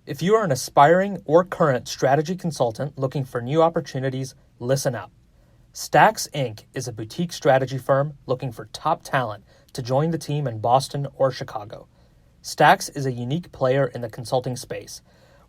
If you are an aspiring or current strategy consultant looking for new opportunities, listen up. Stacks Inc. is a boutique strategy firm looking for top talent to join the team in Boston or Chicago. Stacks is a unique player in the consulting space,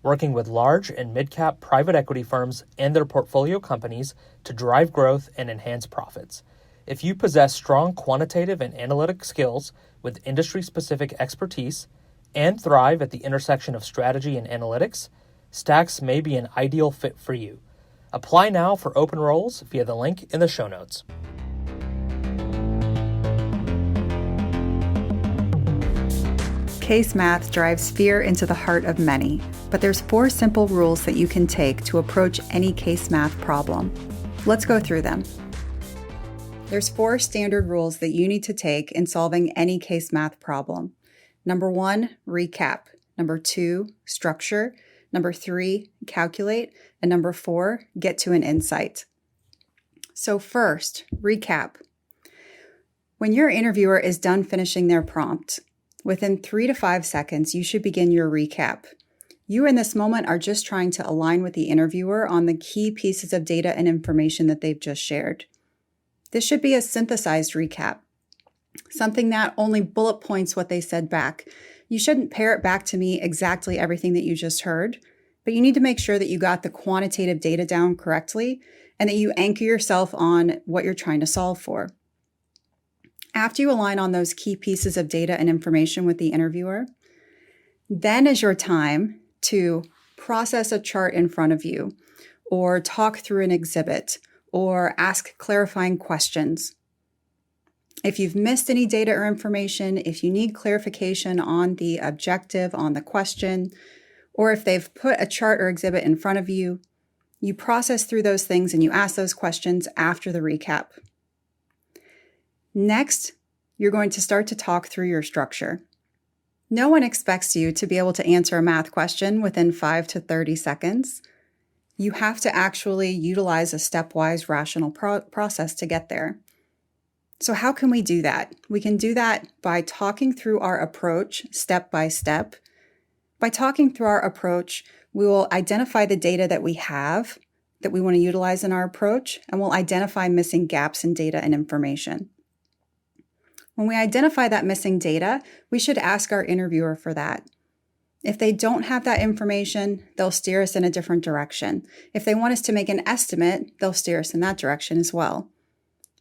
working with large and mid-cap private equity firms and their portfolio companies to drive growth and enhance profits. If you possess strong quantitative and analytic skills with industry-specific expertise and thrive at the intersection of strategy and analytics, Stacks may be an ideal fit for you. Apply now for open roles via the link in the show notes. Case math drives fear into the heart of many, but there's 4 simple rules that you can take to approach any case math problem. Let's go through them. There's 4 standard rules that you need to take in solving any case math problem. Number 1, recap. Number 2, structure. Number 3, calculate. And number 4, get to an insight. So first, recap. When your interviewer is done finishing their prompt, within 3 to 5 seconds, you should begin your recap. You in this moment are just trying to align with the interviewer on the key pieces of data and information that they've just shared. This should be a synthesized recap, something that only bullet points what they said back. You shouldn't parrot back to me exactly everything that you just heard, but you need to make sure that you got the quantitative data down correctly and that you anchor yourself on what you're trying to solve for. After you align on those key pieces of data and information with the interviewer, then is your time to process a chart in front of you, or talk through an exhibit, or ask clarifying questions. If you've missed any data or information, if you need clarification on the objective, on the question, or if they've put a chart or exhibit in front of you, you process through those things and you ask those questions after the recap. Next, you're going to start to talk through your structure. No one expects you to be able to answer a math question within 5 to 30 seconds. You have to actually utilize a stepwise rational process to get there. So how can we do that? We can do that by talking through our approach step by step. By talking through our approach, we will identify the data that we have that we want to utilize in our approach, and we'll identify missing gaps in data and information. When we identify that missing data, we should ask our interviewer for that. If they don't have that information, they'll steer us in a different direction. If they want us to make an estimate, they'll steer us in that direction as well.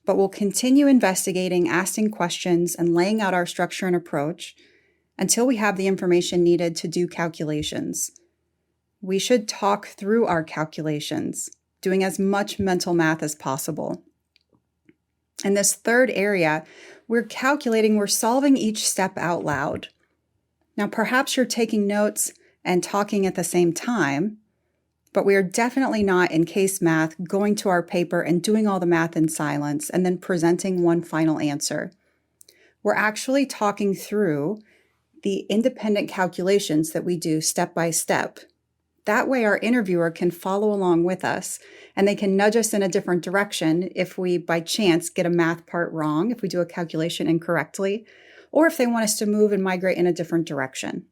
But we'll continue investigating, asking questions, and laying out our structure and approach until we have the information needed to do calculations. We should talk through our calculations, doing as much mental math as possible. In this third area, we're solving each step out loud. Now, perhaps you're taking notes and talking at the same time, but we are definitely not in case math going to our paper and doing all the math in silence and then presenting one final answer. We're actually talking through the independent calculations that we do step by step. That way our interviewer can follow along with us and they can nudge us in a different direction if we by chance get a math part wrong, if we do a calculation incorrectly, or if they want us to move and migrate in a different direction.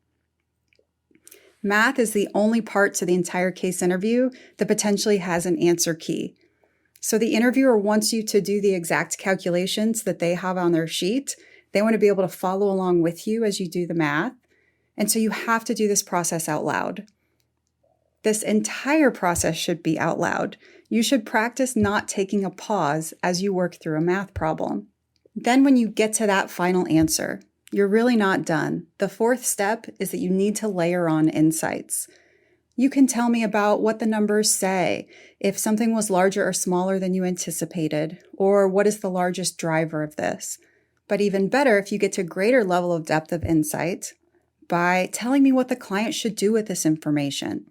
Math is the only part to the entire case interview that potentially has an answer key. So the interviewer wants you to do the exact calculations that they have on their sheet. They want to be able to follow along with you as you do the math. And so you have to do this process out loud. This entire process should be out loud. You should practice not taking a pause as you work through a math problem. Then when you get to that final answer, you're really not done. The 4th step is that you need to layer on insights. You can tell me about what the numbers say, if something was larger or smaller than you anticipated, or what is the largest driver of this. But even better, if you get to greater level of depth of insight, by telling me what the client should do with this information.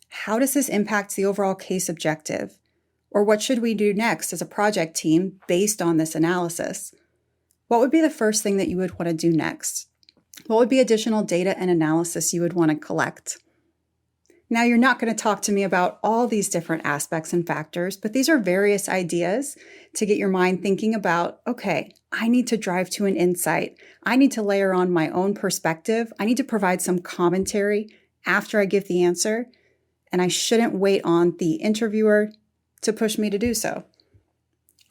How does this impact the overall case objective? Or what should we do next as a project team based on this analysis? What would be the first thing that you would want to do next? What would be additional data and analysis you would want to collect? Now, you're not going to talk to me about all these different aspects and factors, but these are various ideas to get your mind thinking about, okay, I need to drive to an insight. I need to layer on my own perspective. I need to provide some commentary after I give the answer, and I shouldn't wait on the interviewer to push me to do so.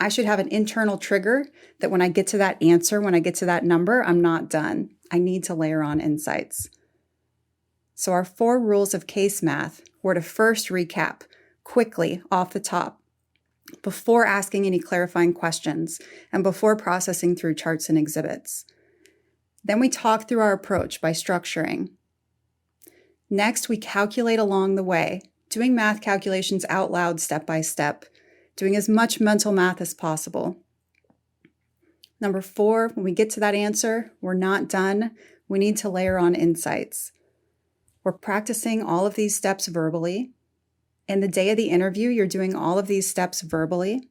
I should have an internal trigger that when I get to that answer, when I get to that number, I'm not done. I need to layer on insights. So our 4 rules of case math were to first recap quickly off the top, before asking any clarifying questions and before processing through charts and exhibits. Then we talk through our approach by structuring. Next, we calculate along the way, doing math calculations out loud step by step, doing as much mental math as possible. Number 4, when we get to that answer, we're not done. We need to layer on insights. We're practicing all of these steps verbally. In the day of the interview, you're doing all of these steps verbally.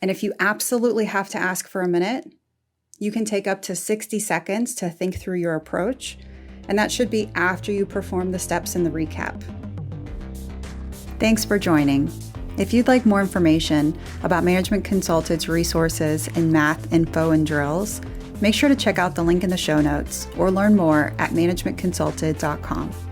And if you absolutely have to ask for a minute, you can take up to 60 seconds to think through your approach, and that should be after you perform the steps in the recap. Thanks for joining. If you'd like more information about Management Consultant's resources in math, info, and drills, make sure to check out the link in the show notes or learn more at managementconsulted.com.